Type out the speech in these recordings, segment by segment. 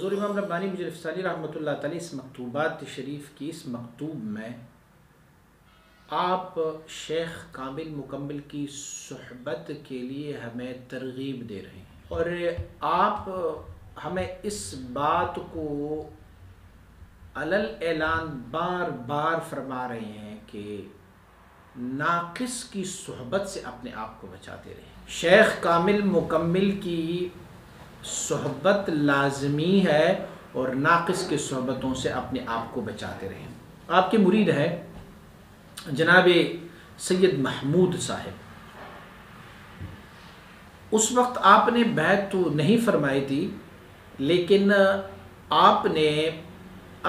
حضور امام ربانی مجدد رحمۃ اللہ تعالی اس مکتوبات شریف کی اس مکتوب میں آپ شیخ کامل مکمل کی صحبت کے لیے ہمیں ترغیب دے رہے ہیں، اور آپ ہمیں اس بات کو علل اعلان بار بار فرما رہے ہیں کہ ناقص کی صحبت سے اپنے آپ کو بچاتے رہیں۔ شیخ کامل مکمل کی صحبت لازمی ہے اور ناقص کی صحبتوں سے اپنے آپ کو بچاتے رہیں۔ آپ کے مرید ہے جناب سید محمود صاحب، اس وقت آپ نے بیعت تو نہیں فرمائی تھی، لیکن آپ نے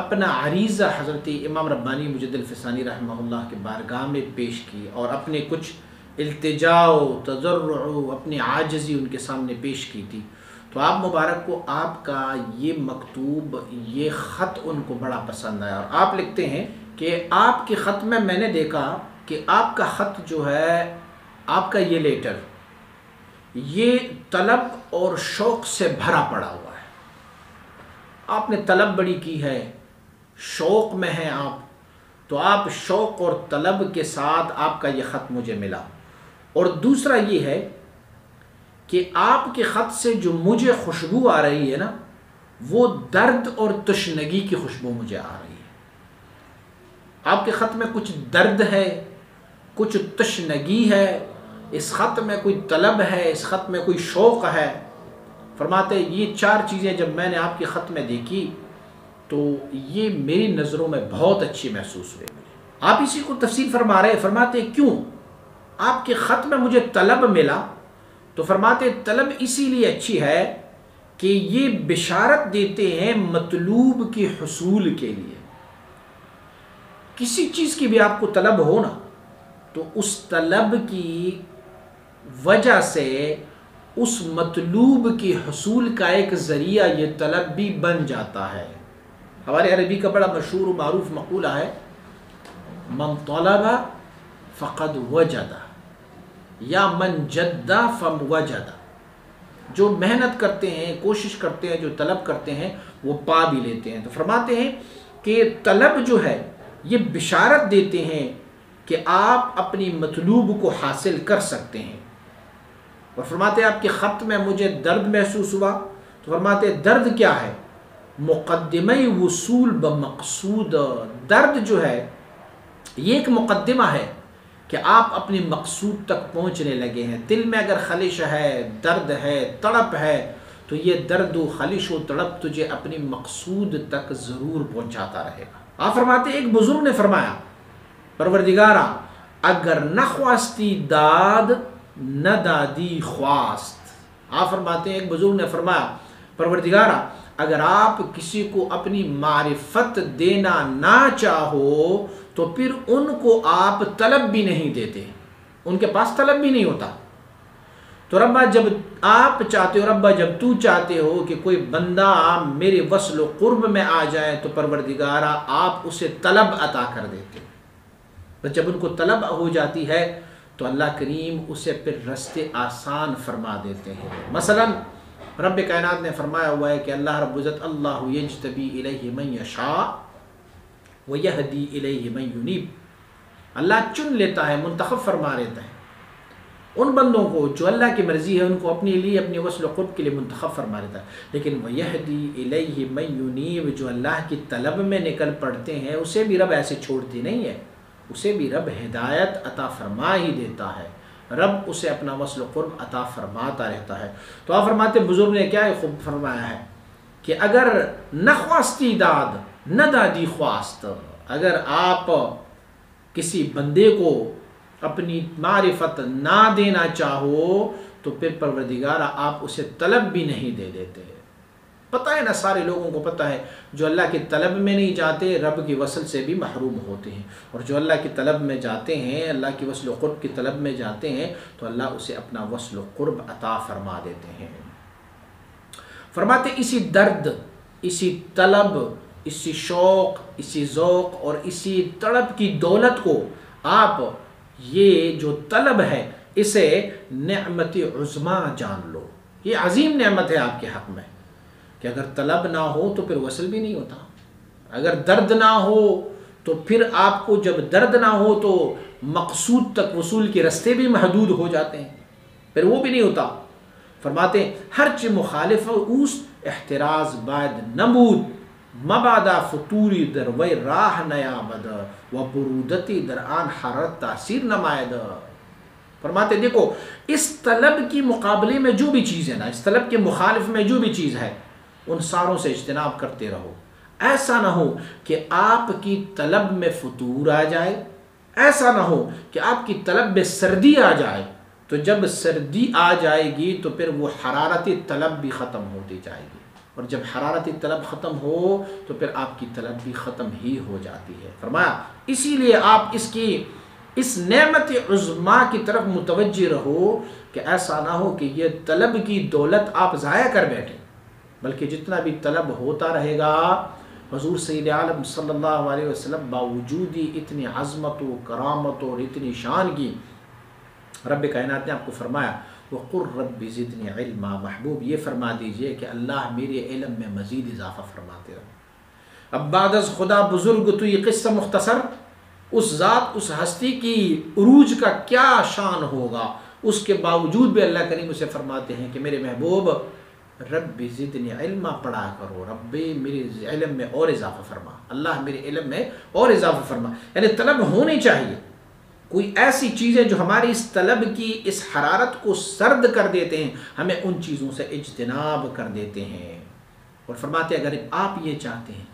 اپنا عریضہ حضرت امام ربانی مجدد الفسانی رحمہ اللہ کے بارگاہ میں پیش کی اور اپنے کچھ التجاء و تضرع و اپنی عاجزی ان کے سامنے پیش کی تھی، تو آپ مبارک کو آپ کا یہ مکتوب، یہ خط ان کو بڑا پسند آیا، اور آپ لکھتے ہیں کہ آپ کے خط میں نے دیکھا کہ آپ کا خط جو ہے، آپ کا یہ لیٹر، یہ طلب اور شوق سے بھرا پڑا ہوا ہے۔ آپ نے طلب بڑی کی ہے، شوق میں ہیں آپ، تو آپ شوق اور طلب کے ساتھ آپ کا یہ خط مجھے ملا۔ اور دوسرا یہ ہے کہ آپ کے خط سے جو مجھے خوشبو آ رہی ہے نا، وہ درد اور تشنگی کی خوشبو مجھے آ رہی ہے۔ آپ کے خط میں کچھ درد ہے، کچھ تشنگی ہے، اس خط میں کوئی طلب ہے، اس خط میں کوئی شوق ہے۔ فرماتے یہ چار چیزیں جب میں نے آپ کے خط میں دیکھی تو یہ میری نظروں میں بہت اچھی محسوس ہوئی۔ آپ اسی کو تفصیل فرما رہے، فرماتے کیوں آپ کے خط میں مجھے طلب ملا، تو فرماتے طلب اسی لیے اچھی ہے کہ یہ بشارت دیتے ہیں مطلوب کے حصول کے لیے۔ کسی چیز کی بھی آپ کو طلب ہو نا، تو اس طلب کی وجہ سے اس مطلوب کے حصول کا ایک ذریعہ یہ طلب بھی بن جاتا ہے۔ ہمارے عربی کا بڑا مشہور و معروف مقولہ ہے، من طلب فقد وجد یا من جد فوجد۔ جو محنت کرتے ہیں، کوشش کرتے ہیں، جو طلب کرتے ہیں، وہ پا بھی لیتے ہیں۔ تو فرماتے ہیں کہ طلب جو ہے یہ بشارت دیتے ہیں کہ آپ اپنی مطلوب کو حاصل کر سکتے ہیں۔ اور فرماتے ہیں آپ کے خط میں مجھے درد محسوس ہوا، تو فرماتے ہیں درد کیا ہے؟ مقدمہ وصول بمقصود۔ درد جو ہے یہ ایک مقدمہ ہے کہ آپ اپنی مقصود تک پہنچنے لگے ہیں۔ دل میں اگر خلش ہے، درد ہے، تڑپ ہے، تو یہ درد و خلش و تڑپ تجھے اپنی مقصود تک ضرور پہنچاتا رہے گا۔ آپ فرماتے ایک بزرگ نے فرمایا، پروردگارا اگر نہ خواستی داد نہ دادی خواست۔ آپ فرماتے ہیں ایک بزرگ نے فرمایا، پروردگارا اگر آپ کسی کو اپنی معرفت دینا نہ چاہو تو پھر ان کو آپ طلب بھی نہیں دیتے، ان کے پاس طلب بھی نہیں ہوتا۔ تو ربا جب آپ چاہتے ہو، ربا جب تو چاہتے ہو کہ کوئی بندہ میرے وصل و قرب میں آ جائے، تو پروردگارا آپ اسے طلب عطا کر دیتے۔ تو جب ان کو طلب ہو جاتی ہے تو اللہ کریم اسے پھر رستے آسان فرما دیتے ہیں۔ مثلا رب کائنات نے فرمایا ہوا ہے کہ اللہ رب العزت اللہ یجتبی الیہ من یشاء ویہدی الیہ من ینیب۔ اللہ چن لیتا ہے، منتخب فرما لیتا ہے ان بندوں کو جو اللہ کی مرضی ہے، ان کو اپنے لیے، اپنے وصل و قرب کے لیے منتخب فرما لیتا ہے۔ لیکن ویہدی الیہ من ینیب، جو اللہ کی طلب میں نکل پڑتے ہیں، اسے بھی رب ایسے چھوڑتی نہیں ہے، اسے بھی رب ہدایت عطا فرما ہی دیتا ہے، رب اسے اپنا وصل و قرب عطا فرماتا رہتا ہے۔ تو آپ فرماتے بزرگ نے کیا خوب فرمایا ہے کہ اگر نہ خواستی داد نہ دادی خواست، اگر آپ کسی بندے کو اپنی معرفت نہ دینا چاہو تو پھر پروردگارا آپ اسے طلب بھی نہیں دے دیتے۔ پتہ ہے نا، سارے لوگوں کو پتہ ہے جو اللہ کی طلب میں نہیں جاتے رب کی وصل سے بھی محروم ہوتے ہیں، اور جو اللہ کی طلب میں جاتے ہیں، اللہ کی وصل و قرب کی طلب میں جاتے ہیں، تو اللہ اسے اپنا وصل و قرب عطا فرما دیتے ہیں۔ فرماتے اسی درد، اسی طلب، اسی شوق، اسی ذوق اور اسی تڑپ کی دولت کو آپ، یہ جو طلب ہے، اسے نعمت عظمیٰ جان لو۔ یہ عظیم نعمت ہے آپ کے حق میں۔ کہ اگر طلب نہ ہو تو پھر وصل بھی نہیں ہوتا، اگر درد نہ ہو تو پھر آپ کو جب درد نہ ہو تو مقصود تک وصول کے رستے بھی محدود ہو جاتے ہیں، پھر وہ بھی نہیں ہوتا۔ فرماتے ہیں ہرچ مخالف اوس احتراز باید نمود، مبادا فطوری در وی راہ نیامد و برودتی در آن حرارت تاثیر نمائد۔ فرماتے دیکھو اس طلب کی مقابلے میں جو بھی چیز ہے نا، اس طلب کے مخالف میں جو بھی چیز ہے، ان ساروں سے اجتناب کرتے رہو۔ ایسا نہ ہو کہ آپ کی طلب میں فطور آ جائے، ایسا نہ ہو کہ آپ کی طلب میں سردی آ جائے، تو جب سردی آ جائے گی تو پھر وہ حرارتی طلب بھی ختم ہوتی جائے گی، اور جب حرارتی طلب ختم ہو تو پھر آپ کی طلب بھی ختم ہی ہو جاتی ہے۔ فرمایا اسی لیے آپ اس نعمت عظمیٰ کی طرف متوجہ رہو کہ ایسا نہ ہو کہ یہ طلب کی دولت آپ ضائع کر بیٹھیں، بلکہ جتنا بھی طلب ہوتا رہے گا، حضور سید عالم صلی اللہ علیہ وسلم باوجود ہی اتنی عظمت و کرامت اور اتنی شان کی، رب کائنات نے آپ کو فرمایا وَقُلْ رَبِّ زِدْنِي عِلْمًا، محبوب یہ فرما دیجئے کہ اللہ میرے علم میں مزید اضافہ فرماتے رہو۔ اب بعد از خدا بزرگ تو یہ قصہ مختصر، اس ذات اس ہستی کی عروج کا کیا شان ہوگا، اس کے باوجود بھی اللہ کریم اسے فرماتے ہیں کہ میرے محبوب رب زدنی علما پڑھا کرو، رب میرے علم میں اور اضافہ فرما، اللہ میرے علم میں اور اضافہ فرما۔ یعنی طلب ہونی چاہیے، کوئی ایسی چیزیں جو ہماری اس طلب کی اس حرارت کو سرد کر دیتے ہیں، ہمیں ان چیزوں سے اجتناب کر دیتے ہیں۔ اور فرماتے ہیں اگر آپ یہ چاہتے ہیں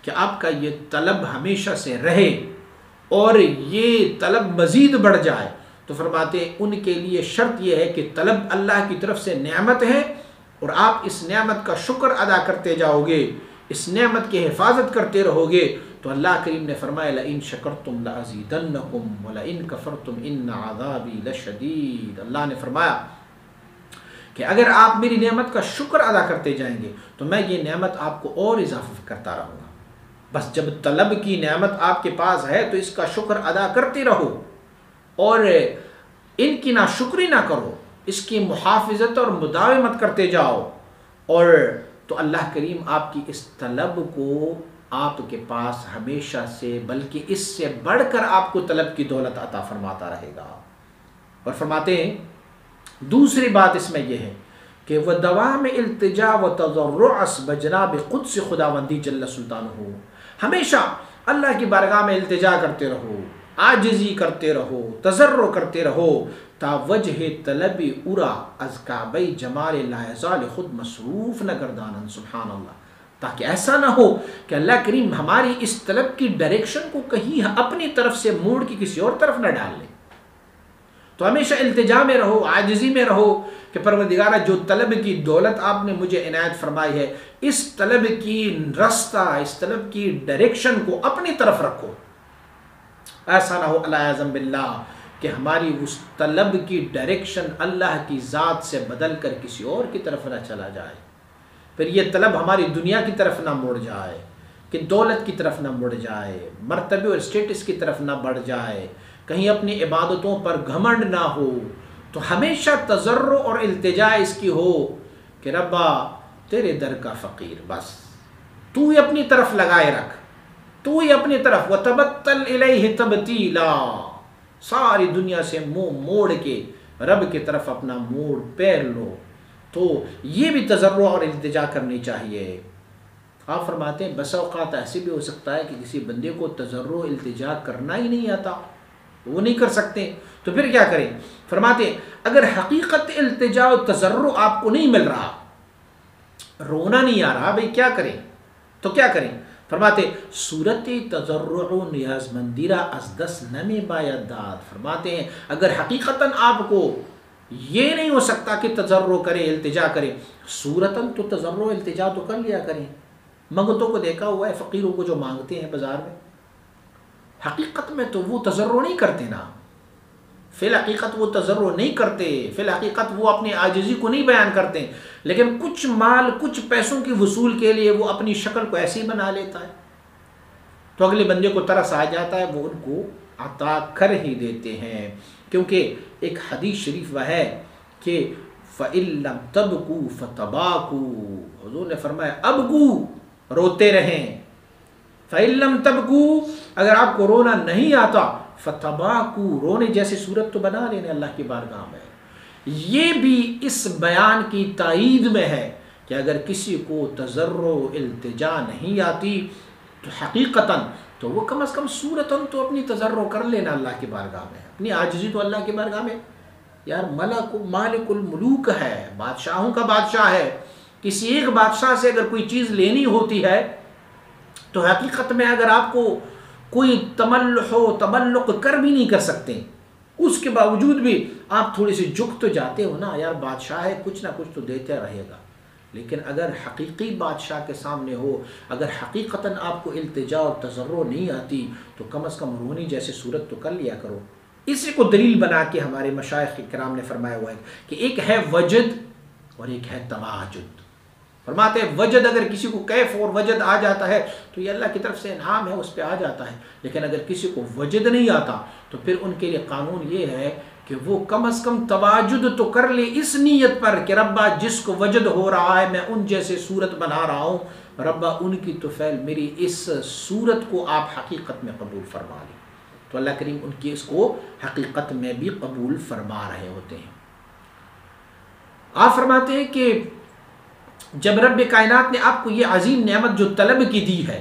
کہ آپ کا یہ طلب ہمیشہ سے رہے اور یہ طلب مزید بڑھ جائے، تو فرماتے ہیں ان کے لیے شرط یہ ہے کہ طلب اللہ کی طرف سے نعمت ہے، اور آپ اس نعمت کا شکر ادا کرتے جاؤ گے، اس نعمت کی حفاظت کرتے رہو گے، تو اللہ کریم نے فرمایا لئن شکرتم لازیدنکم ولئن کفرتم ان عذابی لشدید۔ اللہ نے فرمایا کہ اگر آپ میری نعمت کا شکر ادا کرتے جائیں گے تو میں یہ نعمت آپ کو اور اضافہ کرتا رہوں گا۔ بس جب طلب کی نعمت آپ کے پاس ہے تو اس کا شکر ادا کرتے رہو، اور ان کی ناشکری نہ کرو، اس کی محافظت اور مداومت کرتے جاؤ، اور تو اللہ کریم آپ کی اس طلب کو آپ کے پاس ہمیشہ سے بلکہ اس سے بڑھ کر آپ کو طلب کی دولت عطا فرماتا رہے گا۔ اور فرماتے ہیں دوسری بات اس میں یہ ہے کہ وہ دوام التجا و تضرع بجناب قدس خداوندی جل سلطانہ، ہمیشہ اللہ کی بارگاہ میں التجا کرتے رہو، عاجزی کرتے رہو، تضرع کرتے رہو، تا وجہ طلب ارا از کعبہ جمال لا یزال خود مصروف نہ گردانن۔ سبحان اللہ، تاکہ ایسا نہ ہو کہ اللہ کریم ہماری اس طلب کی ڈائریکشن کو کہیں اپنی طرف سے موڑ کے کسی اور طرف نہ ڈال لے۔ تو ہمیشہ التجا میں رہو، عاجزی میں رہو کہ پروردگارہ جو طلب کی دولت آپ نے مجھے عنایت فرمائی ہے، اس طلب کی رستہ، اس طلب کی ڈائریکشن کو اپنی طرف رکھو۔ ایسا نہ ہو اللہ اعظم باللہ کہ ہماری اس طلب کی ڈائریکشن اللہ کی ذات سے بدل کر کسی اور کی طرف نہ چلا جائے، پھر یہ طلب ہماری دنیا کی طرف نہ مڑ جائے، کہ دولت کی طرف نہ مڑ جائے، مرتبے اور اسٹیٹس کی طرف نہ بڑھ جائے، کہیں اپنی عبادتوں پر گھمنڈ نہ ہو۔ تو ہمیشہ تضرع اور التجا اس کی ہو کہ ربا تیرے در کا فقیر، بس تو ہی اپنی طرف لگائے رکھ، تو ہی اپنی طرف، وَتَبَتَّلْ إِلَيْهِ تَبْتِيلًا، ساری دنیا سے منہ موڑ کے رب کی طرف اپنا موڑ پیر لو۔ تو یہ بھی تضرع اور التجا کرنی چاہیے۔ آپ فرماتے ہیں بسا اوقات ایسے بھی ہو سکتا ہے کہ کسی بندے کو تضرع و التجا کرنا ہی نہیں آتا، وہ نہیں کر سکتے، تو پھر کیا کریں؟ فرماتے ہیں اگر حقیقت التجا و تضرع آپ کو نہیں مل رہا، رونا نہیں آ رہا، بھئی کیا کریں؟ تو کیا کریں؟ فرماتے صورت تضرع و نیاز مندی را از دست نمی باید داد۔ فرماتے ہیں اگر حقیقتاً آپ کو یہ نہیں ہو سکتا کہ تضرع کرے، التجا کرے، صورتاً تو تضرع و التجا تو کر لیا کریں۔ منگتوں کو دیکھا ہوا ہے، فقیروں کو جو مانگتے ہیں بازار میں، حقیقت میں تو وہ تضرع نہیں کرتے نا، فی الحقیقت وہ تضرع نہیں کرتے، فی الحقیقت وہ اپنی عاجزی کو نہیں بیان کرتے، لیکن کچھ مال، کچھ پیسوں کی وصول کے لیے وہ اپنی شکل کو ایسی بنا لیتا ہے، تو اگلے بندے کو ترس آ جاتا ہے، وہ ان کو عطا کر ہی دیتے ہیں۔ کیونکہ ایک حدیث شریف وہ ہے کہ فَإِن لَّمْ تَبْكُوا فَتَبَاكُوا، حضور نے فرمایا ابکو، روتے رہیں، فَإِن لَّمْ تَبْكُوا، اگر آپ کو رونا نہیں آتا، فَتَبَاكُوا، رونے جیسی صورت تو بنا لینے اللہ کی بارگاہ میں۔ یہ بھی اس بیان کی تائید میں ہے کہ اگر کسی کو تضرع التجا نہیں آتی تو حقیقتاً تو وہ کم از کم صورتاً تو اپنی تضرع کر لینا اللہ کی بارگاہ میں، اپنی عاجزی تو اللہ کی بارگاہ میں۔ یار مالک الملوک ہے، بادشاہوں کا بادشاہ ہے، کسی ایک بادشاہ سے اگر کوئی چیز لینی ہوتی ہے تو حقیقت میں اگر آپ کو کوئی تملح و تملق کر بھی نہیں کر سکتے، اس کے باوجود بھی آپ تھوڑی سی جھک تو جاتے ہو نا، یار بادشاہ ہے کچھ نہ کچھ تو دیتے رہے گا۔ لیکن اگر حقیقی بادشاہ کے سامنے ہو، اگر حقیقتاً آپ کو التجا اور تضرع نہیں آتی تو کم از کم رونی جیسی صورت تو کر لیا کرو۔ اسی کو دلیل بنا کے ہمارے مشائخ کرام نے فرمایا ہوا ہے کہ ایک ہے وجد اور ایک ہے تواجد۔ فرماتے ہیں وجد، اگر کسی کو کیف اور وجد آ جاتا ہے تو یہ اللہ کی طرف سے انعام ہے، اس پہ آ جاتا ہے۔ لیکن اگر کسی کو وجد نہیں آتا تو پھر ان کے لیے قانون یہ ہے کہ وہ کم از کم تواجد تو کر لے اس نیت پر کہ ربا جس کو وجد ہو رہا ہے میں ان جیسے صورت بنا رہا ہوں، ربا ان کی طفیل میری اس صورت کو آپ حقیقت میں قبول فرما لیں۔ تو اللہ کریم ان کی اس کو حقیقت میں بھی قبول فرما رہے ہوتے ہیں۔ آپ فرماتے ہیں کہ جب رب کائنات نے آپ کو یہ عظیم نعمت جو طلب کی دی ہے،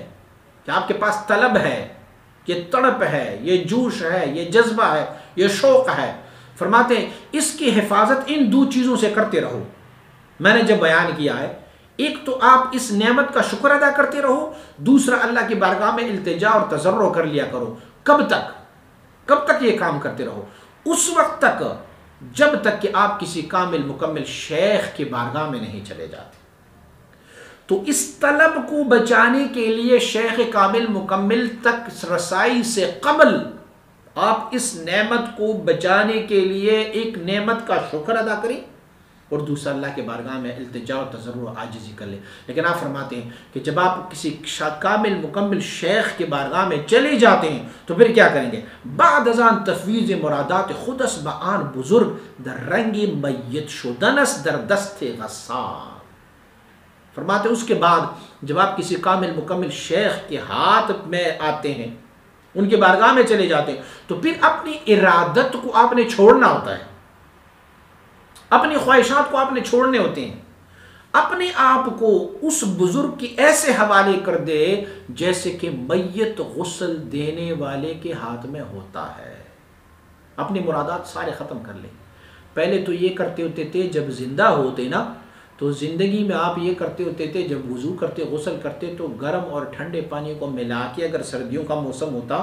کہ آپ کے پاس طلب ہے، یہ تڑپ ہے، یہ جوش ہے، یہ جذبہ ہے، یہ شوق ہے، فرماتے ہیں اس کی حفاظت ان دو چیزوں سے کرتے رہو۔ میں نے جب بیان کیا ہے، ایک تو آپ اس نعمت کا شکر ادا کرتے رہو، دوسرا اللہ کی بارگاہ میں التجا اور تضرع کر لیا کرو۔ کب تک یہ کام کرتے رہو؟ اس وقت تک جب تک کہ آپ کسی کامل مکمل شیخ کی بارگاہ میں نہیں چلے جاتے۔ تو اس طلب کو بچانے کے لیے شیخ کامل مکمل تک رسائی سے قبل آپ اس نعمت کو بچانے کے لیے ایک نعمت کا شکر ادا کریں اور دوسرا اللہ کے بارگاہ میں التجا و تضرع و عاجزی کر لیں۔ لیکن آپ فرماتے ہیں کہ جب آپ کسی کامل مکمل شیخ کے بارگاہ میں چلے جاتے ہیں تو پھر کیا کریں گے؟ بعد از آن تفویض مرادات خودس بآن بزرگ در رنگ میت شدنس در دست غصار۔ فرماتے ہیں اس کے بعد جب آپ کسی کامل مکمل شیخ کے ہاتھ میں آتے ہیں، ان کے بارگاہ میں چلے جاتے ہیں، تو پھر اپنی ارادت کو آپ نے چھوڑنا ہوتا ہے، اپنی خواہشات کو آپ نے چھوڑنے ہوتے ہیں، اپنے آپ کو اس بزرگ کی ایسے حوالے کر دے جیسے کہ میت غسل دینے والے کے ہاتھ میں ہوتا ہے۔ اپنی مرادات سارے ختم کر لیں۔ پہلے تو یہ کرتے ہوتے تھے جب زندہ ہوتے نا، تو زندگی میں آپ یہ کرتے ہوتے تھے جب وضو کرتے غسل کرتے تو گرم اور ٹھنڈے پانی کو ملا کے، اگر سردیوں کا موسم ہوتا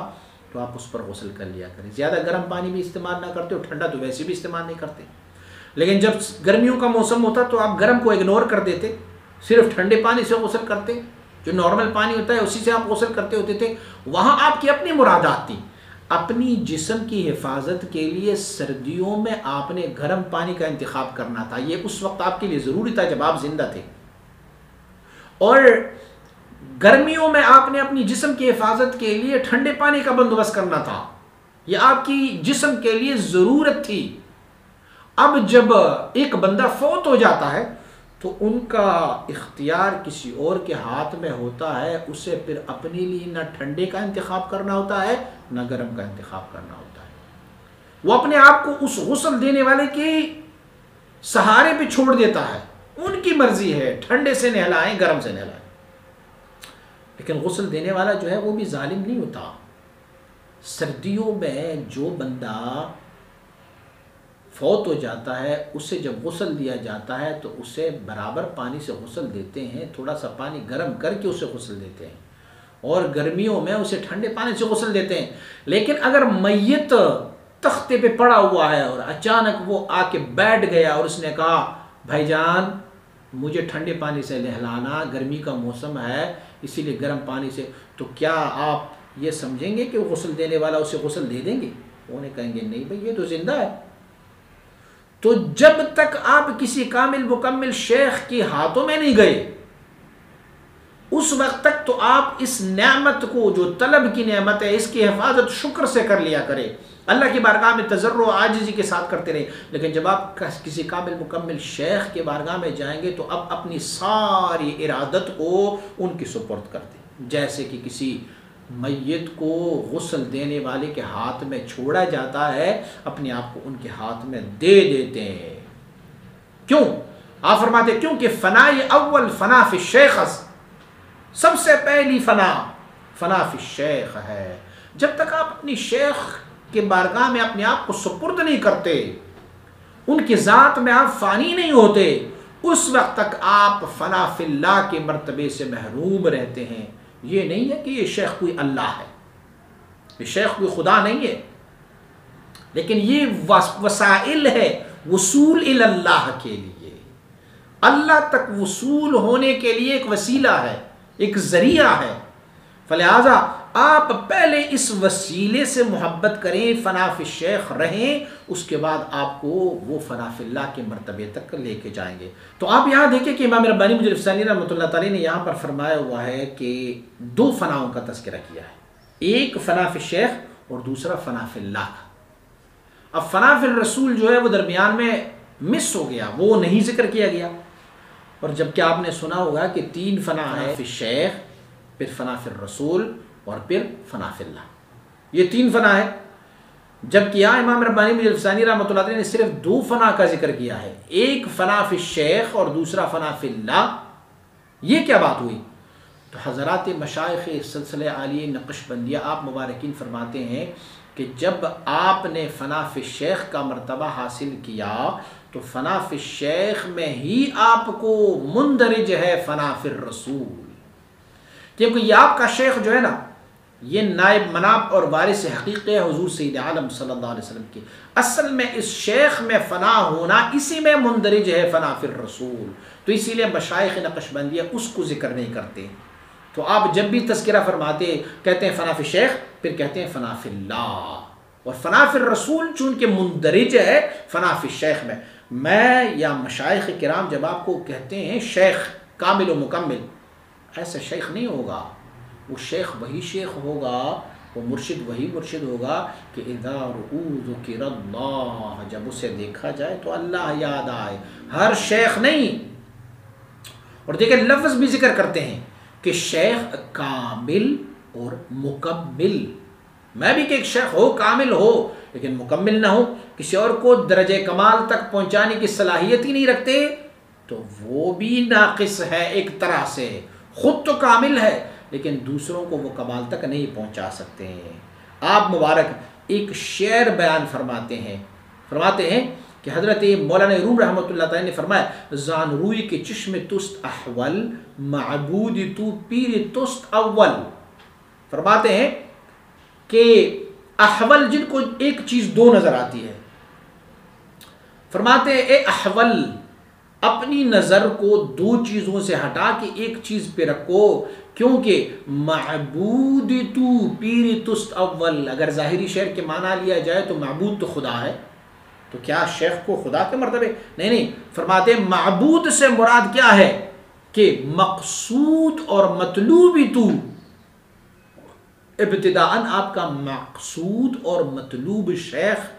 تو آپ اس پر غسل کر لیا کریں۔ زیادہ گرم پانی بھی استعمال نہ کرتے اور ٹھنڈا تو ویسے بھی استعمال نہیں کرتے۔ لیکن جب گرمیوں کا موسم ہوتا تو آپ گرم کو اگنور کر دیتے، صرف ٹھنڈے پانی سے غسل کرتے، جو نارمل پانی ہوتا ہے اسی سے آپ غسل کرتے ہوتے تھے۔ وہاں آپ کی اپنی مرادات تھی، اپنی جسم کی حفاظت کے لیے سردیوں میں آپ نے گرم پانی کا انتخاب کرنا تھا، یہ اس وقت آپ کے لیے ضروری تھا جب آپ زندہ تھے۔ اور گرمیوں میں آپ نے اپنی جسم کی حفاظت کے لیے ٹھنڈے پانی کا بندوبست کرنا تھا، یہ آپ کی جسم کے لیے ضرورت تھی۔ اب جب ایک بندہ فوت ہو جاتا ہے تو ان کا اختیار کسی اور کے ہاتھ میں ہوتا ہے، اسے پھر اپنے لیے نہ ٹھنڈے کا انتخاب کرنا ہوتا ہے نہ گرم کا انتخاب کرنا ہوتا ہے۔ وہ اپنے آپ کو اس غسل دینے والے کے سہارے پہ چھوڑ دیتا ہے، ان کی مرضی ہے ٹھنڈے سے نہلائیں گرم سے نہلائیں۔ لیکن غسل دینے والا جو ہے وہ بھی ظالم نہیں ہوتا۔ سردیوں میں جو بندہ فوت ہو جاتا ہے اسے جب غسل دیا جاتا ہے تو اسے برابر پانی سے غسل دیتے ہیں، تھوڑا سا پانی گرم کر کے اسے غسل دیتے ہیں، اور گرمیوں میں اسے ٹھنڈے پانی سے غسل دیتے ہیں۔ لیکن اگر میت تختے پہ پڑا ہوا ہے اور اچانک وہ آ کے بیٹھ گیا اور اس نے کہا بھائی جان مجھے ٹھنڈے پانی سے نہلانا، گرمی کا موسم ہے اسی لیے گرم پانی سے، تو کیا آپ یہ سمجھیں گے کہ وہ غسل دینے والا اسے غسل دے دیں گے؟ انہیں کہیں گے نہیں بھائی یہ تو زندہ ہے۔ تو جب تک آپ کسی کامل مکمل شیخ کے ہاتھوں میں نہیں گئے اس وقت تک تو آپ اس نعمت کو جو طلب کی نعمت ہے اس کی حفاظت شکر سے کر لیا کرے۔ اللہ کی بارگاہ میں تضرع و عاجزی کے ساتھ کرتے رہے. لیکن جب آپ کسی قابل مکمل شیخ کے بارگاہ میں جائیں گے تو اب اپنی ساری ارادت کو ان کی سپرد کر دیں. جیسے کہ کسی میت کو غسل دینے والے کے ہاتھ میں چھوڑا جاتا ہے، اپنے آپ کو ان کے ہاتھ میں دے دیتے ہیں. کیوں؟ آپ فرماتے ہیں کیونکہ فنا اول فنا فی الشیخ، سب سے پہلی فنا فی الشیخ ہے. جب تک آپ اپنی شیخ کے بارگاہ میں اپنے آپ کو سپرد نہیں کرتے، ان کی ذات میں آپ فانی نہیں ہوتے، اس وقت تک آپ فنا فی اللہ کے مرتبے سے محروم رہتے ہیں. یہ نہیں ہے کہ یہ شیخ کوئی اللہ ہے، یہ شیخ کوئی خدا نہیں ہے، لیکن یہ وسائل ہے وصول الی اللہ کے لیے. اللہ تک وصول ہونے کے لیے ایک وسیلہ ہے، ایک ذریعہ ہے. فلہذا آپ پہلے اس وسیلے سے محبت کریں، فنا فی الشیخ رہیں، اس کے بعد آپ کو وہ فنا فی اللہ کے مرتبے تک لے کے جائیں گے. تو آپ یہاں دیکھیں کہ امام ربانی مجد الفسانی رحمۃ اللہ تعالی نے یہاں پر فرمایا ہوا ہے کہ 2 فناؤں کا تذکرہ کیا ہے، ایک فنا فی الشیخ اور دوسرا فنا فی اللہ کا. اب فنا فی الرسول جو ہے وہ درمیان میں مس ہو گیا، وہ نہیں ذکر کیا گیا. اور جبکہ آپ نے سنا ہوگا کہ 3 فنا ہے، فی الشیخ، پھر فنا فی الرسول اور پھر فنا فی اللہ. یہ 3 فنا ہے، جبکہ یہاں امام ربانی مجد الفسانی رحمۃ اللہ علیہ نے صرف 2 فنا کا ذکر کیا ہے، ایک فنا فی الشیخ اور دوسرا فنا فی اللہ. یہ کیا بات ہوئی؟ تو حضرات مشائخ سلسلہ عالی نقشبندیہ آپ مبارکین فرماتے ہیں کہ جب آپ نے فنا فی الشیخ کا مرتبہ حاصل کیا تو فنا فی الشیخ میں ہی آپ کو مندرج ہے فنا فی الرسول. کیونکہ یہ آپ کا شیخ جو ہے نا، یہ نائب مناب اور وارث حقیقی ہے حضور سید عالم صلی اللہ علیہ وسلم کی. اصل میں اس شیخ میں فنا ہونا اسی میں مندرج ہے فنا فی الرسول. تو اسی لیے مشائخ نقشبندیہ اس کو ذکر نہیں کرتے. تو آپ جب بھی تذکرہ فرماتے کہتے ہیں فنا فی الشیخ، پھر کہتے ہیں فنا فی اللہ، اور فنا فی الرسول چونکہ مندرج ہے فنا فی الشیخ میں. میں یا مشائخ کرام جب آپ کو کہتے ہیں شیخ کامل و مکمل، ایسا شیخ نہیں ہوگا. وہ شیخ وہی شیخ ہوگا، وہ مرشد وہی مرشد ہوگا کہ اذا رؤوا ذکر اللہ، جب اسے دیکھا جائے تو اللہ یاد آئے. ہر شیخ نہیں. اور دیکھیں لفظ بھی ذکر کرتے ہیں کہ شیخ کامل اور مکمل. میں بھی کہ ایک شیخ ہو، کامل ہو، لیکن مکمل نہ ہو، کسی اور کو درجہ کمال تک پہنچانے کی صلاحیت ہی نہیں رکھتے، تو وہ بھی ناقص ہے ایک طرح سے. خود تو کامل ہے لیکن دوسروں کو وہ کمال تک نہیں پہنچا سکتے ہیں. آپ مبارک ایک شعر بیان فرماتے ہیں کہ حضرت مولانا روم رحمۃ اللہ تعالی نے فرمایا زان روئی کے چشم تست احول، معبود تو پیر تست اول. فرماتے ہیں کہ احول جن کو ایک چیز 2 نظر آتی ہے، فرماتے ہیں اے احول اپنی نظر کو 2 چیزوں سے ہٹا کے ایک چیز پہ رکھو، کیونکہ معبود تو پیر تست اول. اگر ظاہری شعر کے معنی لیا جائے تو معبود تو خدا ہے، تو کیا شیخ کو خدا کے مرتبے؟ نہیں. فرماتے ہیں معبود سے مراد کیا ہے کہ مقصود اور مطلوب تو. ابتداءً آپ کا مقصود اور مطلوب شیخ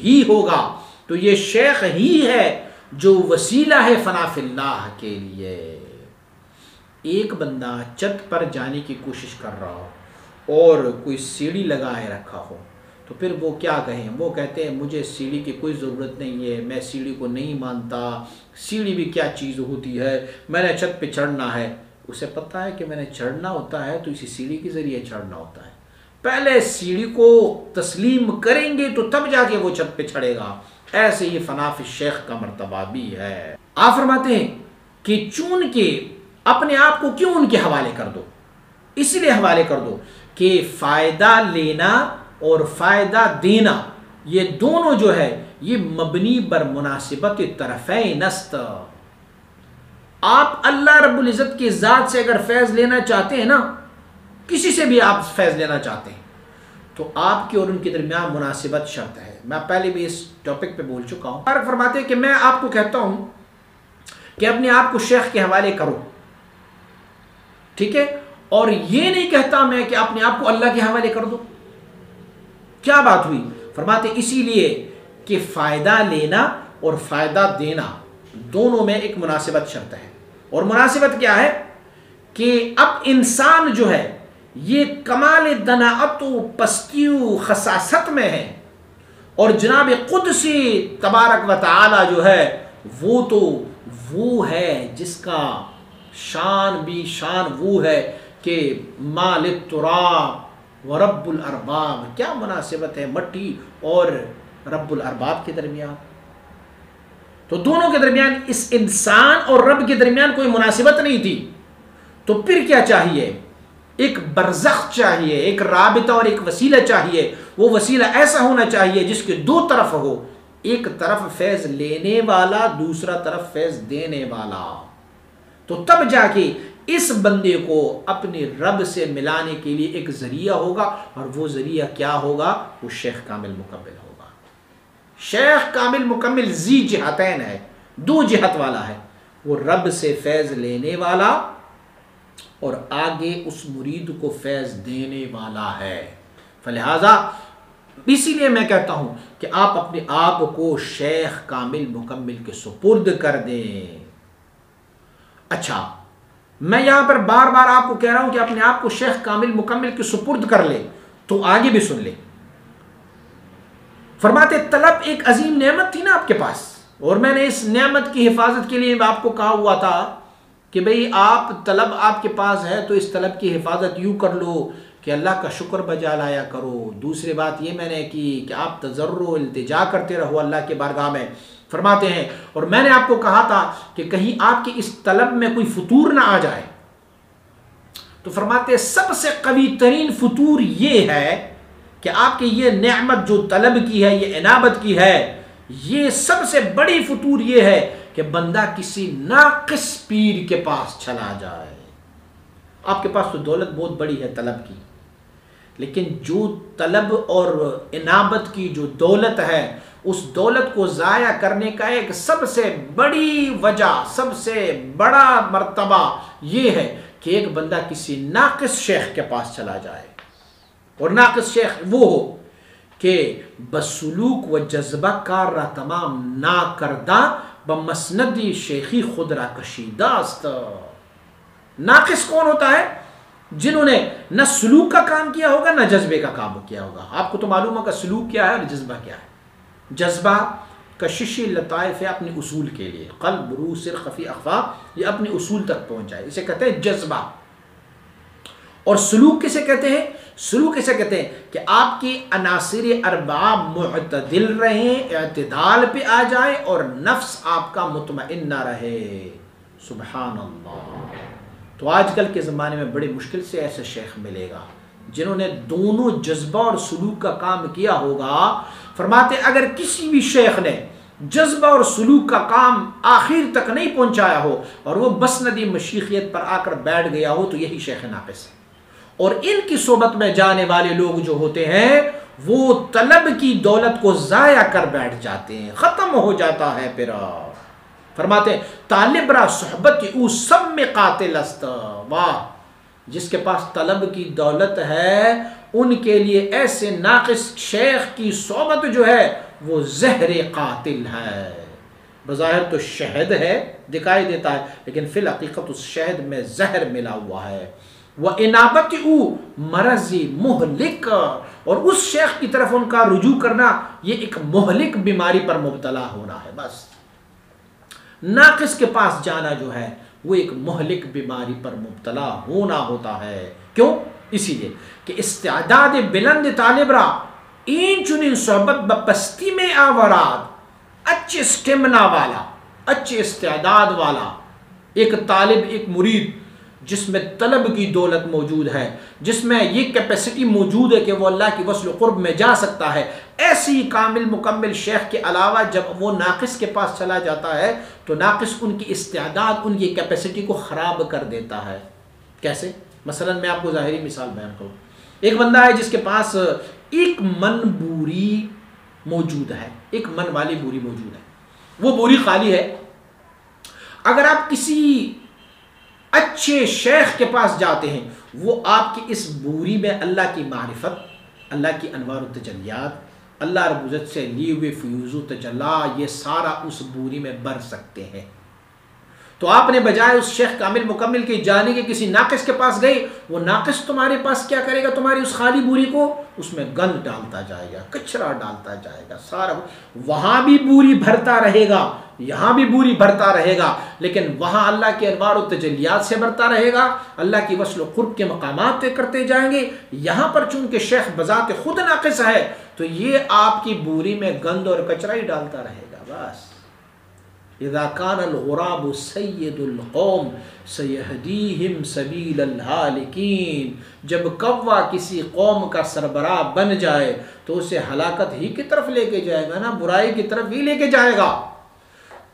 ہی ہوگا. تو یہ شیخ ہی ہے جو وسیلہ ہے فنا فی اللہ کے لیے. ایک بندہ چھت پر جانے کی کوشش کر رہا ہو اور کوئی سیڑھی لگائے رکھا ہو، تو پھر وہ کیا کہیں؟ وہ کہتے ہیں مجھے سیڑھی کی کوئی ضرورت نہیں ہے، میں سیڑھی کو نہیں مانتا، سیڑھی بھی کیا چیز ہوتی ہے، میں نے چھت پہ چڑھنا ہے. اسے پتہ ہے کہ میں نے چڑھنا ہوتا ہے تو اسی سیڑھی کے ذریعے چڑھنا ہوتا ہے. پہلے سیڑھی کو تسلیم کریں گے تو تب جا کے وہ چھت پہ چڑھے گا. ایسے ہی فنا فی الشیخ کا مرتبہ بھی ہے. آپ فرماتے ہیں کہ چون کے اپنے آپ کو کیوں ان کے حوالے کر دو؟ اس لیے حوالے کر دو کہ فائدہ لینا اور فائدہ دینا یہ دونوں جو ہے یہ مبنی بر مناسبت طرفین است. آپ اللہ رب العزت کی ذات سے اگر فیض لینا چاہتے ہیں نا، کسی سے بھی آپ فیض لینا چاہتے ہیں، تو آپ کے اور ان کے درمیان مناسبت شرط ہے. میں پہلے بھی اس ٹاپک پہ بول چکا ہوں. فرق فرماتے ہیں کہ میں آپ کو کہتا ہوں کہ اپنے آپ کو شیخ کے حوالے کرو، ٹھیک ہے، اور یہ نہیں کہتا میں کہ اپنے آپ کو اللہ کے حوالے کر دو. کیا بات ہوئی؟ فرماتے اسی لیے کہ فائدہ لینا اور فائدہ دینا دونوں میں ایک مناسبت شرط ہے. اور مناسبت کیا ہے کہ اب انسان جو ہے یہ کمال دناعت و پستی و خساست میں ہے، اور جناب قدسی تبارک و تعالی جو ہے وہ تو وہ ہے جس کا شان بھی شان وہ ہے کہ مالک تراب و رب الارباب. کیا مناسبت ہے مٹی اور رب الارباب کے درمیان؟ تو دونوں کے درمیان، اس انسان اور رب کے درمیان کوئی مناسبت نہیں تھی. تو پھر کیا چاہیے؟ ایک برزخ چاہیے، ایک رابطہ اور ایک وسیلہ چاہیے. وہ وسیلہ ایسا ہونا چاہیے جس کے دو طرف ہو، ایک طرف فیض لینے والا، دوسرا طرف فیض دینے والا. تو تب جا کے اس بندے کو اپنے رب سے ملانے کے لیے ایک ذریعہ ہوگا، اور وہ ذریعہ کیا ہوگا؟ وہ شیخ کامل مکمل ہوگا. شیخ کامل مکمل ذی جہتین ہے، دو جہت والا ہے. وہ رب سے فیض لینے والا اور آگے اس مرید کو فیض دینے والا ہے. فلہذا اسی لیے میں کہتا ہوں کہ آپ اپنے آپ کو شیخ کامل مکمل کے سپرد کر دیں. اچھا، میں یہاں پر بار بار آپ کو کہہ رہا ہوں کہ اپنے آپ کو شیخ کامل مکمل کے سپرد کر لیں، تو آگے بھی سن لیں. فرماتے طلب ایک عظیم نعمت تھی نا آپ کے پاس، اور میں نے اس نعمت کی حفاظت کے لیے آپ کو کہا ہوا تھا کہ بھئی آپ طلب آپ کے پاس ہے تو اس طلب کی حفاظت یوں کر لو کہ اللہ کا شکر بجا لایا کرو. دوسری بات یہ میں نے کی کہ آپ تضرع و التجا کرتے رہو اللہ کے بارگاہ میں. فرماتے ہیں اور میں نے آپ کو کہا تھا کہ کہیں آپ کی اس طلب میں کوئی فتور نہ آ جائے. تو فرماتے سب سے قوی ترین فتور یہ ہے کہ آپ کی یہ نعمت جو طلب کی ہے، یہ عنابت کی ہے، یہ سب سے بڑی فتور یہ ہے کہ بندہ کسی ناقص پیر کے پاس چلا جائے. آپ کے پاس تو دولت بہت بڑی ہے طلب کی، لیکن جو طلب اور عنابت کی جو دولت ہے، اس دولت کو ضائع کرنے کا ایک سب سے بڑی وجہ، سب سے بڑا مرتبہ یہ ہے کہ ایک بندہ کسی ناقص شیخ کے پاس چلا جائے. اور ناقص شیخ وہ ہو کہ بسلوک و جذبہ کار را تمام نا کردہ بمسندی شیخی خود را کشیداست. ناقص کون ہوتا ہے؟ جنہوں نے نہ سلوک کا کام کیا ہوگا نہ جذبے کا کام کیا ہوگا. آپ کو تو معلوم ہوگا سلوک کیا ہے اور جذبہ کیا ہے. جذبہ کششی لطائف ہے اپنے اصول کے لیے، قلب روح سر خفی اخفا، یہ اپنے اصول تک پہنچ جائے، اسے کہتے ہیں جذبہ. اور سلوک کسے کہتے ہیں؟ سلوک کسے کہتے ہیں کہ آپ کی عناصر اربعہ معتدل رہیں، اعتدال پہ آ جائے اور نفس آپ کا مطمئنہ رہے. سبحان اللہ. تو آج کل کے زمانے میں بڑی مشکل سے ایسے شیخ ملے گا جنہوں نے دونوں جذبہ اور سلوک کا کام کیا ہوگا. فرماتے اگر کسی بھی شیخ نے جذبہ اور سلوک کا کام آخر تک نہیں پہنچایا ہو اور وہ مسندی مشیخیت پر آ کر بیٹھ گیا ہو تو یہی شیخ ناقص ہے. اور ان کی صحبت میں جانے والے لوگ جو ہوتے ہیں وہ طلب کی دولت کو ضائع کر بیٹھ جاتے ہیں، ختم ہو جاتا ہے. پھر فرماتے ہیں طالب را صحبت او سب میں قاتل است. واہ، جس کے پاس طلب کی دولت ہے ان کے لیے ایسے ناقص شیخ کی صحبت جو ہے وہ زہر قاتل ہے. بظاہر تو شہد ہے، دکھائی دیتا ہے، لیکن فی الحقیقت اس شہد میں زہر ملا ہوا ہے. وَإِنَابَتِ او مرض مہلک، اور اس شیخ کی طرف ان کا رجوع کرنا یہ ایک مہلک بیماری پر مبتلا ہونا ہے. بس ناقص کے پاس جانا جو ہے وہ ایک مہلک بیماری پر مبتلا ہونا ہوتا ہے. کیوں؟ اسی لیے کہ استعداد بلند طالب را این چنین صحبت بپستی میں آوراد. اچھے سٹیمنا والا، اچھے استعداد والا ایک طالب، ایک مرید جس میں طلب کی دولت موجود ہے، جس میں یہ کیپیسٹی موجود ہے کہ وہ اللہ کی وصل و قرب میں جا سکتا ہے، ایسی کامل مکمل شیخ کے علاوہ جب وہ ناقص کے پاس چلا جاتا ہے تو ناقص ان کی استعداد، ان کی کیپیسٹی کو خراب کر دیتا ہے. کیسے؟ مثلا میں آپ کو ظاہری مثال بیان کروں. ایک بندہ ہے جس کے پاس ایک من بوری موجود ہے، ایک من والی بوری موجود ہے، وہ بوری خالی ہے. اگر آپ کسی اچھے شیخ کے پاس جاتے ہیں وہ آپ کی اس بوری میں اللہ کی معرفت، اللہ کی انوار و تجلیات، اللہ رب العزت سے لیے ہوئے فیوز و تجلا یہ سارا اس بوری میں بھر سکتے ہیں۔ تو آپ نے بجائے اس شیخ کامل مکمل کے جانے کے کسی ناقص کے پاس گئے، وہ ناقص تمہارے پاس کیا کرے گا؟ تمہاری اس خالی بوری کو اس میں گند ڈالتا جائے گا، کچرا ڈالتا جائے گا، سارا وہاں بھی بوری بھرتا رہے گا، یہاں بھی بوری بھرتا رہے گا، لیکن وہاں اللہ کے انوار و تجلیات سے بھرتا رہے گا، اللہ کی وصل و قرب کے مقامات پہ کرتے جائیں گے۔ یہاں پر چونکہ شیخ بذات خود ناقص ہے تو یہ آپ کی بوری میں گند اور کچرا ہی ڈالتا رہے گا بس۔ اذا کان الغراب سید القوم سیہدیہم سبیل الہالکین، جب کوا کسی قوم کا سربراہ بن جائے تو اسے ہلاکت ہی کی طرف لے کے جائے گا نا، برائی کی طرف ہی لے کے جائے گا۔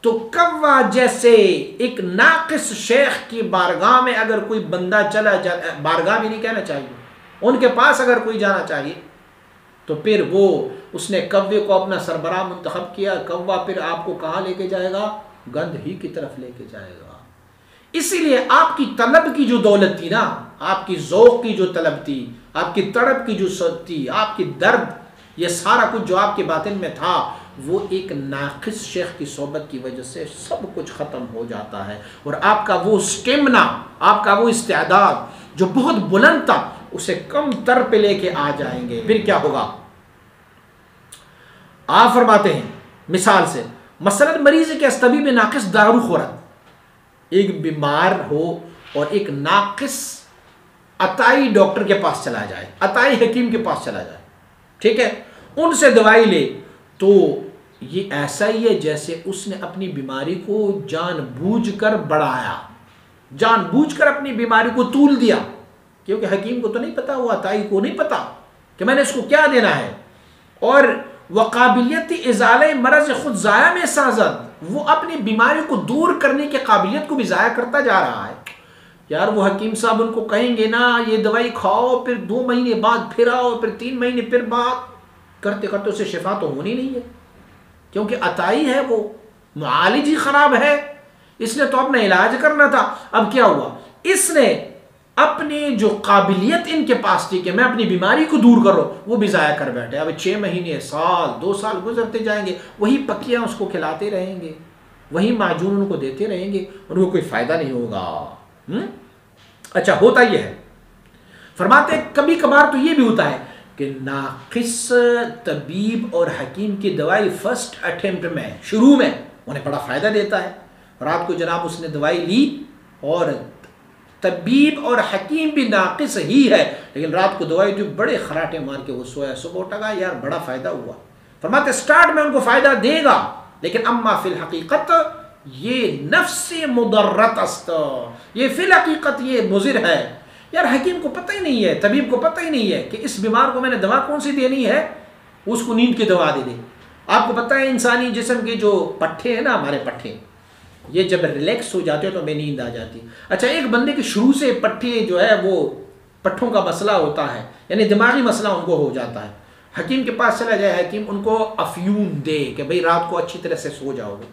تو کوا جیسے ایک ناقص شیخ کی بارگاہ میں اگر کوئی بندہ چلا جائے، بارگاہ بھی نہیں کہنا چاہیے، ان کے پاس اگر کوئی جانا چاہیے تو پھر وہ اس نے کوے کو اپنا سربراہ منتخب کیا، کوا پھر آپ کو کہاں لے کے جائے گا؟ گند ہی کی طرف لے کے جائے گا۔ اسی لیے آپ کی طلب کی جو دولت تھی نا، آپ کی ذوق کی جو طلب تھی، آپ کی تڑپ کی جو صد تھی، آپ کی درد، یہ سارا کچھ جو آپ کے باطن میں تھا وہ ایک ناقص شیخ کی صحبت کی وجہ سے سب کچھ ختم ہو جاتا ہے، اور آپ کا وہ اسٹیمنا، آپ کا وہ استعداد جو بہت بلند تھا اسے کم تر پہ لے کے آ جائیں گے۔ پھر کیا ہوگا؟ آپ فرماتے ہیں مثال سے، مثلا مریض کے طبیب ناقص دارو خورت، ایک بیمار ہو اور ایک ناقص عطائی ڈاکٹر کے پاس چلا جائے، عطائی حکیم کے پاس چلا جائے، ٹھیک ہے، ان سے دوائی لے، تو یہ ایسا ہی ہے جیسے اس نے اپنی بیماری کو جان بوجھ کر بڑھایا، جان بوجھ کر اپنی بیماری کو طول دیا، کیونکہ حکیم کو تو نہیں پتا، وہ عطائی کو نہیں پتا کہ میں نے اس کو کیا دینا ہے، اور وقابلیت ازالہ مرض خود ضائع میں سازد، وہ اپنی بیماری کو دور کرنے کی قابلیت کو بھی ضائع کرتا جا رہا ہے۔ یار وہ حکیم صاحب ان کو کہیں گے نا یہ دوائی کھاؤ، پھر 2 مہینے بعد پھر آؤ، پھر 3 مہینے پھر بعد، کرتے کرتے اسے شفا تو ہونی نہیں ہے، کیونکہ عطائی ہے، وہ معالج ہی خراب ہے، اس نے تو اپنا علاج کرنا تھا۔ اب کیا ہوا؟ اس نے اپنی جو قابلیت ان کے پاس تھی کہ میں اپنی بیماری کو دور کروں، وہ بھی ضائع کر بیٹھے۔ اب 6 مہینے، سال، 2 سال گزرتے جائیں گے، وہی پکیاں اس کو کھلاتے رہیں گے، وہی معجون ان کو دیتے رہیں گے، ان کو کوئی فائدہ نہیں ہوگا۔ اچھا، ہوتا یہ ہے، فرماتے کبھی کبھار تو یہ بھی ہوتا ہے کہ ناقص طبیب اور حکیم کی دوائی فرسٹ اٹیمپٹ میں، شروع میں انہیں بڑا فائدہ دیتا ہے، رات کو جناب اس نے دوائی لی اور طبیب اور حکیم بھی ناقص ہی ہے، لیکن رات کو دوائی جو بڑے خراٹے مار کے وہ سویا، صبح اٹھا گا یار بڑا فائدہ ہوا۔ فرماتے سٹارٹ میں ان کو فائدہ دے گا، لیکن اما فی الحقیقت یہ نفس مضرت است، یہ فی الحقیقت یہ مضر ہے۔ یار حکیم کو پتہ ہی نہیں ہے، طبیب کو پتہ ہی نہیں ہے کہ اس بیمار کو میں نے دوا کون سی دینی ہے، اس کو نیند کی دوا دے دے۔ آپ کو پتہ ہے انسانی جسم کے جو پٹھے ہیں نا، ہمارے پٹھے، یہ جب ریلیکس ہو جاتے ہیں تو ہمیں نیند آ جاتی ہے۔ اچھا، ایک بندے کے شروع سے پٹھے جو ہے وہ پٹھوں کا مسئلہ ہوتا ہے، یعنی دماغی مسئلہ ان کو ہو جاتا ہے، حکیم کے پاس چلا جائے، حکیم ان کو افیون دے کہ بھئی رات کو اچھی طرح سے سو جاؤ گے،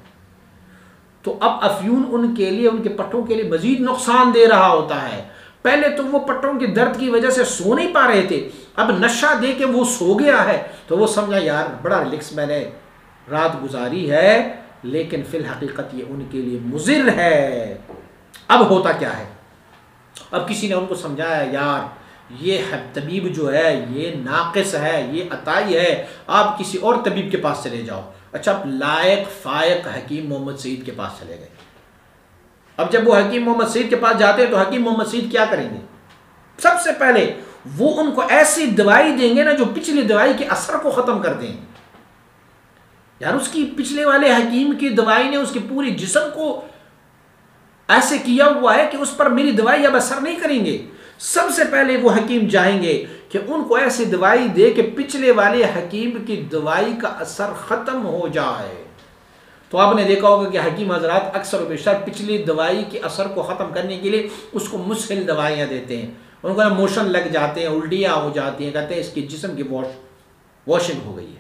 تو اب افیون ان کے لیے، ان کے پٹھوں کے لیے مزید نقصان دے رہا ہوتا ہے۔ پہلے تو وہ پٹھوں کے درد کی وجہ سے سو نہیں پا رہے تھے، اب نشہ دے کے وہ سو گیا ہے تو وہ سمجھا یار بڑا ریلیکس میں نے رات گزاری ہے، لیکن فی الحقیقت یہ ان کے لیے مضر ہے۔ اب ہوتا کیا ہے؟ اب کسی نے ان کو سمجھایا یار یہ طبیب جو ہے یہ ناقص ہے، یہ عطائی ہے، آپ کسی اور طبیب کے پاس چلے جاؤ۔ اچھا، لائق فائق حکیم محمد سعید کے پاس چلے گئے۔ اب جب وہ حکیم محمد سعید کے پاس جاتے ہیں تو حکیم محمد سعید کیا کریں گے؟ سب سے پہلے وہ ان کو ایسی دوائی دیں گے نا جو پچھلی دوائی کے اثر کو ختم کر دیں۔ یار اس کی پچھلے والے حکیم کی دوائی نے اس کے پوری جسم کو ایسے کیا ہوا ہے کہ اس پر میری دوائی اب اثر نہیں کریں گے۔ سب سے پہلے وہ حکیم جائیں گے کہ ان کو ایسی دوائی دے کہ پچھلے والے حکیم کی دوائی کا اثر ختم ہو جائے۔ تو آپ نے دیکھا ہوگا کہ حکیم حضرات اکثر و بیشتر پچھلی دوائی کے اثر کو ختم کرنے کے لیے اس کو مسہل دوائیاں دیتے ہیں، ان کو موشن لگ جاتے ہیں، الٹیاں ہو جاتی ہیں، کہتے ہیں اس کی جسم کی واشنگ ہو گئی ہے۔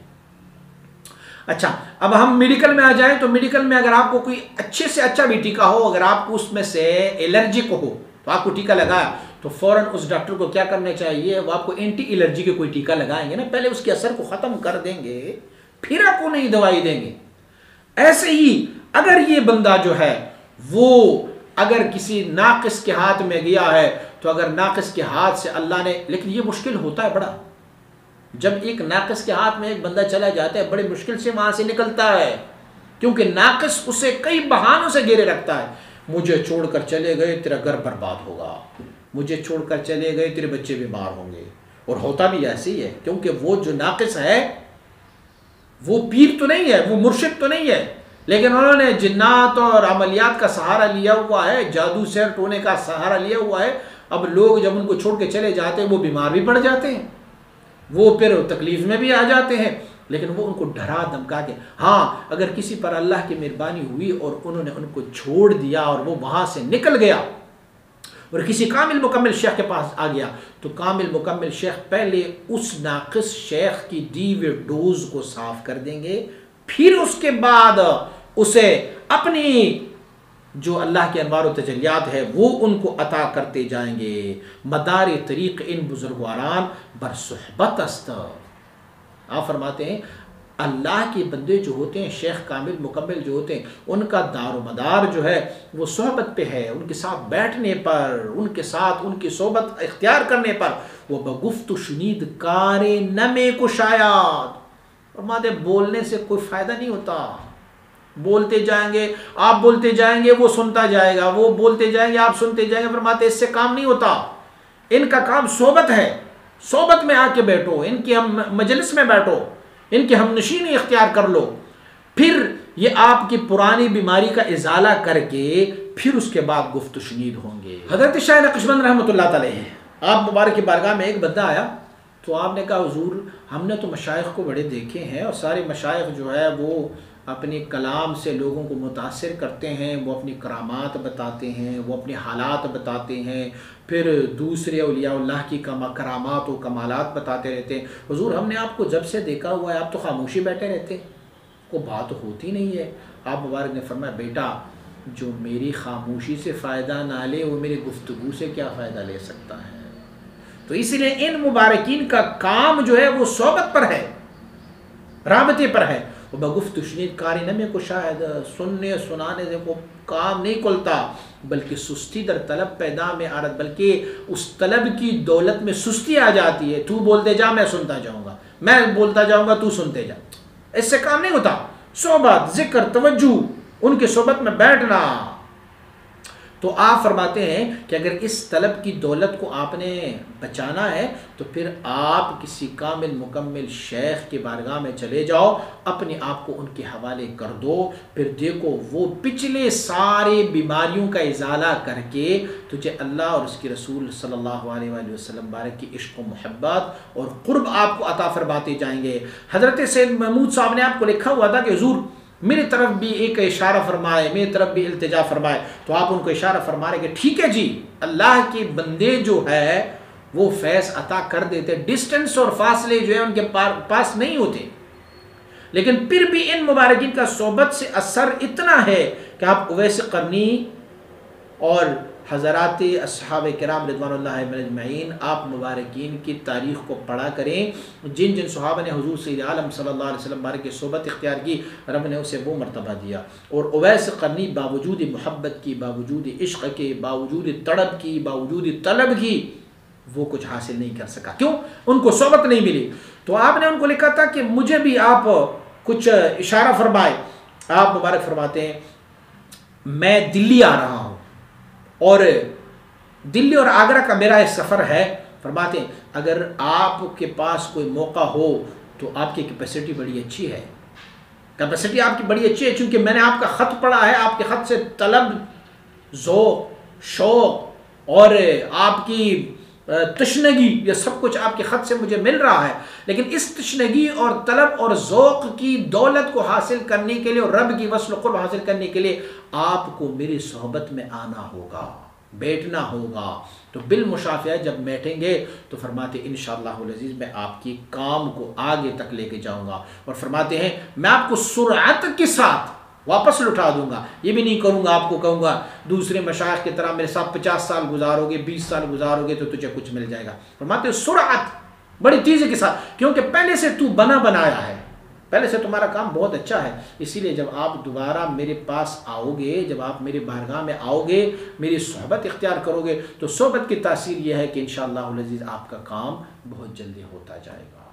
اچھا، اب ہم میڈیکل میں آ جائیں تو میڈیکل میں اگر آپ کو کوئی اچھے سے اچھا بھی ٹیکا ہو، اگر آپ کو اس میں سے الرجک ہو تو آپ کو ٹیکا لگایا تو فوراً اس ڈاکٹر کو کیا کرنا چاہیے، وہ آپ کو اینٹی الرجی کے کوئی ٹیکا لگائیں گے نا، پہلے اس کے اثر کو ختم کر دیں گے پھر آپ کو نئی دوائی دیں گے۔ ایسے ہی اگر یہ بندہ جو ہے وہ اگر کسی ناقص کے ہاتھ میں گیا ہے تو اگر ناقص کے ہاتھ سے اللہ نے، لیکن یہ مشکل ہوتا ہے بڑا، جب ایک ناقص کے ہاتھ میں ایک بندہ چلا جاتا ہے بڑی مشکل سے وہاں سے نکلتا ہے، کیونکہ ناقص اسے کئی بہانوں سے گھیرے رکھتا ہے۔ مجھے چھوڑ کر چلے گئے تیرا گھر برباد ہوگا، مجھے چھوڑ کر چلے گئے تیرے بچے بیمار ہوں گے، اور ہوتا بھی ایسے ہی ہے، کیونکہ وہ جو ناقص ہے وہ پیر تو نہیں ہے، وہ مرشد تو نہیں ہے، لیکن انہوں نے جنات اور عملیات کا سہارا لیا ہوا ہے، جادو سحر ٹونے کا سہارا لیا ہوا ہے۔ اب لوگ جب ان کو چھوڑ کے چلے جاتے ہیں وہ بیمار بھی پڑ جاتے ہیں، وہ پھر تکلیف میں بھی آ جاتے ہیں، لیکن وہ ان کو ڈرا دھمکا کے، ہاں اگر کسی پر اللہ کی مہربانی ہوئی اور انہوں نے ان کو چھوڑ دیا اور وہ وہاں سے نکل گیا اور کسی کامل مکمل شیخ کے پاس آ گیا تو کامل مکمل شیخ پہلے اس ناقص شیخ کی دی ہوئے ڈوز کو صاف کر دیں گے، پھر اس کے بعد اسے اپنی جو اللہ کے انوار و تجلیات ہے وہ ان کو عطا کرتے جائیں گے۔ مدار طریق ان بزرگواران بر صحبت است۔ آپ فرماتے ہیں اللہ کے بندے جو ہوتے ہیں، شیخ کامل مکمل جو ہوتے ہیں، ان کا دار و مدار جو ہے وہ صحبت پہ ہے، ان کے ساتھ بیٹھنے پر، ان کے ساتھ ان کی صحبت اختیار کرنے پر۔ وہ بگفت و شنید کار نمے کشایات، فرماتے بولنے سے کوئی فائدہ نہیں ہوتا، بولتے جائیں گے، آپ بولتے جائیں گے وہ سنتا جائے گا، وہ بولتے جائیں گے آپ سنتے جائیں گے، فرماتے اس سے کام نہیں ہوتا۔ ان کا کام صحبت ہے، صحبت میں آ کے بیٹھو، ان کی ہم مجلس میں بیٹھو، ان کی ہم نشینی اختیار کر لو، پھر یہ آپ کی پرانی بیماری کا ازالہ کر کے پھر اس کے بعد گفت و شنید ہوں گے۔ حضرت شاہ نقشبند رحمۃ اللہ علیہ آپ مبارک کی بارگاہ میں ایک بندہ آیا تو آپ نے کہا حضور ہم نے تو مشائخ کو بڑے دیکھے ہیں اور سارے مشائخ جو ہے وہ اپنے کلام سے لوگوں کو متاثر کرتے ہیں، وہ اپنی کرامات بتاتے ہیں، وہ اپنے حالات بتاتے ہیں، پھر دوسرے اولیاء اللہ کی کرامات و کمالات بتاتے رہتے ہیں۔ حضور ہم نے آپ کو جب سے دیکھا ہوا ہے آپ تو خاموشی بیٹھے رہتے، کوئی بات ہوتی نہیں ہے۔ آپ مبارک نے فرمایا بیٹا جو میری خاموشی سے فائدہ نہ لے وہ میری گفتگو سے کیا فائدہ لے سکتا ہے؟ تو اس لیے ان مبارکین کا کام جو ہے وہ صحبت پر ہے، رابطے پر ہے۔ وہ بگفت شنید کاری نمے کو شاید سننے سنانے سے وہ کام نہیں کھلتا، بلکہ سستی در طلب پیدا میں آرت، بلکہ اس طلب کی دولت میں سستی آ جاتی ہے۔ تو بولتے جا میں سنتا جاؤں گا، میں بولتا جاؤں گا تو سنتے جا، اس سے کام نہیں ہوتا۔ صحبت، ذکر، توجہ، ان کے صحبت میں بیٹھنا۔ تو آپ فرماتے ہیں کہ اگر اس طلب کی دولت کو آپ نے بچانا ہے تو پھر آپ کسی کامل مکمل شیخ کے بارگاہ میں چلے جاؤ، اپنے آپ کو ان کے حوالے کر دو، پھر دیکھو وہ پچھلے سارے بیماریوں کا ازالہ کر کے تجھے اللہ اور اس کے رسول صلی اللہ علیہ وآلہ وسلم بارک کی عشق و محبت اور قرب آپ کو عطا فرماتے جائیں گے۔ حضرت سید محمود صاحب نے آپ کو لکھا ہوا تھا کہ حضور میری طرف بھی ایک اشارہ فرمائے، میری طرف بھی التجا فرمائے، تو آپ ان کو اشارہ فرما رہے کہ ٹھیک ہے جی، اللہ کے بندے جو ہے وہ فیض عطا کر دیتے، ڈسٹنس اور فاصلے جو ہے ان کے پاس نہیں ہوتے، لیکن پھر بھی ان مبارکین کا صحبت سے اثر اتنا ہے کہ آپ اویس قرنی اور حضرات اصحاب کرام رضوان اللہ اجمعین آپ مبارکین کی تاریخ کو پڑھا کریں، جن جن صحابہ نے حضور سید عالم صلی اللہ علیہ وسلم بارک کی صحبت اختیار کی، رب نے اسے وہ مرتبہ دیا۔ اور اویس قرنی باوجود محبت کی، باوجود عشق کے، باوجود تڑپ کی، باوجود طلب کی، وہ کچھ حاصل نہیں کر سکا، کیوں؟ ان کو صحبت نہیں ملی۔ تو آپ نے ان کو لکھا تھا کہ مجھے بھی آپ کچھ اشارہ فرمائے۔ آپ مبارک فرماتے ہیں میں دلی آ رہا ہوں اور دلی اور آگرہ کا میرا ایک سفر ہے، فرماتے ہیں اگر آپ کے پاس کوئی موقع ہو تو آپ کی کیپیسٹی بڑی اچھی ہے، کیپیسٹی آپ کی بڑی اچھی ہے، چونکہ میں نے آپ کا خط پڑھا ہے، آپ کے خط سے طلب، ذوق، شوق اور آپ کی تشنگی، یہ سب کچھ آپ کے خط سے مجھے مل رہا ہے، لیکن اس تشنگی اور طلب اور ذوق کی دولت کو حاصل کرنے کے لیے اور رب کی وصل و قرب حاصل کرنے کے لیے آپ کو میری صحبت میں آنا ہوگا، بیٹھنا ہوگا۔ تو بالمشافہہ جب بیٹھیں گے تو فرماتے ہیں انشاءاللہ العزیز میں آپ کی کام کو آگے تک لے کے جاؤں گا، اور فرماتے ہیں میں آپ کو سرعت کے ساتھ واپس لٹا دوں گا. یہ بھی نہیں کروں گا آپ کو کہوں گا دوسرے مشائخ کی طرح میرے ساتھ 50 سال گزارو گے 20 سال گزارو گے تو تجھے کچھ مل جائے گا. فرماتے ہیں سرعت بڑی تیزی کے ساتھ, کیونکہ پہلے سے تو بنایا ہے, پہلے سے تمہارا کام بہت اچھا ہے. اسی لیے جب آپ دوبارہ میرے پاس آؤ گے, جب آپ میرے بارگاہ میں آؤ گے, میری صحبت اختیار کرو گے, تو صحبت کی تاثیر یہ ہے کہ انشاءاللہ العزیز آپ کا کام بہت جلدی ہوتا جائے گا.